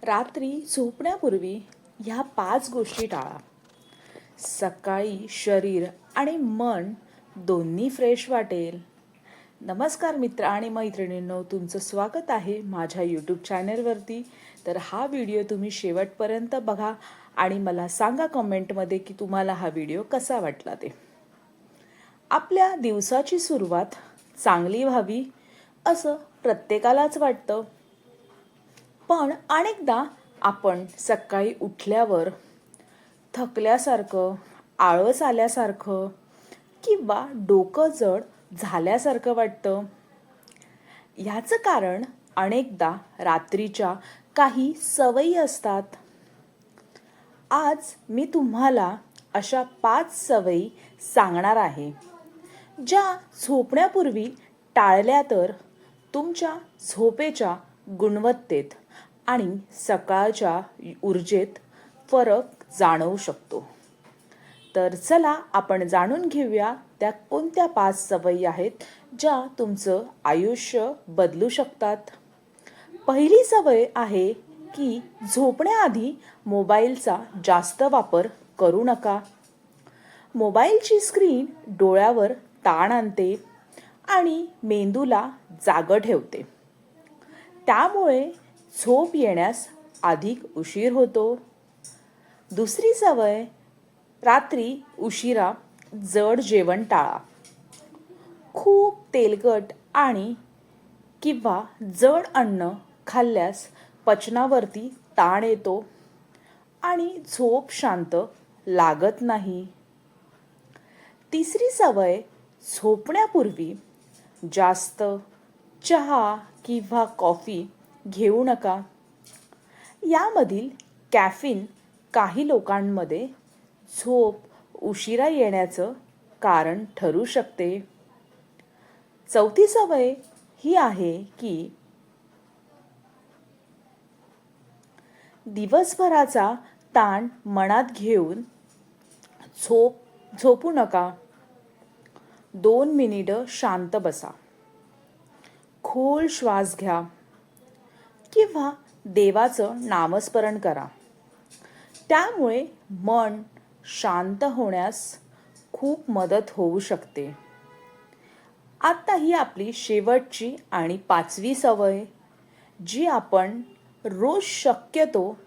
रात्री झोपण्यापूर्वी ह्या 5 गोष्टी टाळा. सकाळी शरीर आणि मन दोन्ही फ्रेश वाटेल. नमस्कार मित्र आणि मैत्रिणींनो, तुमचं स्वागत आहे माझ्या यूट्यूब चॅनलवरती. तर हा व्हिडिओ तुम्ही शेवटपर्यंत बघा आणि मला सांगा कमेंटमध्ये की तुम्हाला हा व्हिडिओ कसा वाटला ते. आपल्या दिवसाची सुरुवात चांगली व्हावी असं प्रत्येकालाच वाटतं. पण अनेकदा आपण सकाळी उठल्यावर थकल्यासारखं, आळस आल्यासारखं किंवा डोकं जड झाल्यासारखं वाटतं. ह्याचं कारण अनेकदा रात्रीच्या काही सवयी असतात. आज मी तुम्हाला अशा 5 सवयी सांगणार आहे, ज्या झोपण्यापूर्वी टाळल्या तर तुमच्या झोपेच्या गुणवत्तेत आणि सकाळच्या ऊर्जेत फरक जाणवू शकतो. तर चला आपण जाणून घेऊया त्या कोणत्या 5 सवयी आहेत ज्या तुमचं आयुष्य बदलू शकतात. पहिली सवय आहे की झोपण्याआधी मोबाईलचा जास्त वापर करू नका. मोबाईलची स्क्रीन डोळ्यावर ताण आणते आणि मेंदूला जागं ठेवते. त्यामुळे झोप येण्यास अधिक उशीर होतो. दुसरी सवय, रात्री उशिरा जड जेवण टाळा. खूप तेलकट आणि किंवा जड अन्न खाल्ल्यास पचनावरती ताण येतो आणि झोप शांत लागत नाही. तिसरी सवय, झोपण्यापूर्वी जास्त चहा किंवा कॉफी घेऊ नका. यामधील कॅफीन काही लोकांमध्ये झोप उशिरा येण्याचं कारण ठरू शकते. चौथी सवय ही आहे की दिवसभराचा ताण मनात घेऊन झोपू नका. 2 मिनिटं शांत बसा, खोल श्वास घ्या किंवा देवाचं नामस्मरण करा. त्यामुळे मन शांत होण्यास खूप मदत होऊ शकते. आता ही आपली शेवटची आणि 5वी सवय, जी आपण रोज शक्यतो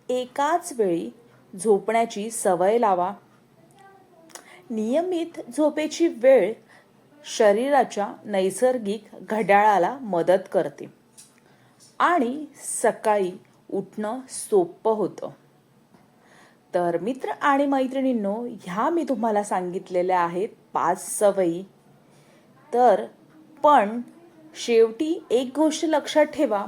एकाच वेळी झोपण्याची सवय लावा. नियमित झोपेची वेळ शरीराच्या नैसर्गिक घड्याळाला मदत करते आणि सकाळी उठणं सोपं होतं. तर मित्र आणि मैत्रिणींनो, ह्या मी तुम्हाला सांगितलेल्या आहेत 5 सवयी. तर पण शेवटी एक गोष्ट लक्षात ठेवा,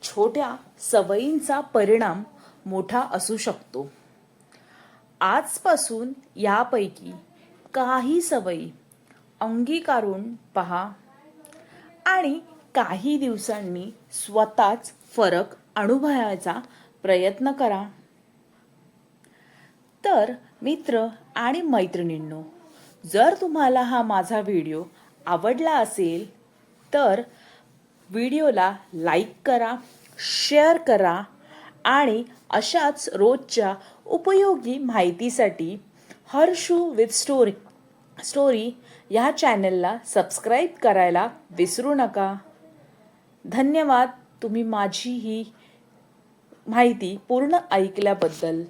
छोट्या सवयींचा परिणाम मोठा असू शकतो. आजपासून यापैकी काही सवयी अंगीकारून पहा आणि काही दिवसांनी स्वतःच फरक अनुभवायचा प्रयत्न करा. तर मित्र आणि मैत्रिणींनो, जर तुम्हाला हा माझा व्हिडिओ आवडला असेल तर व्हिडिओला लाईक करा, शेअर करा आणि अशाच रोजच्या उपयोगी माहितीसाठी हर्षू विथ स्टोरी ह्या चॅनलला सबस्क्राईब करायला विसरू नका. धन्यवाद तुम्ही माझी ही माहिती पूर्ण ऐकल्याबद्दल.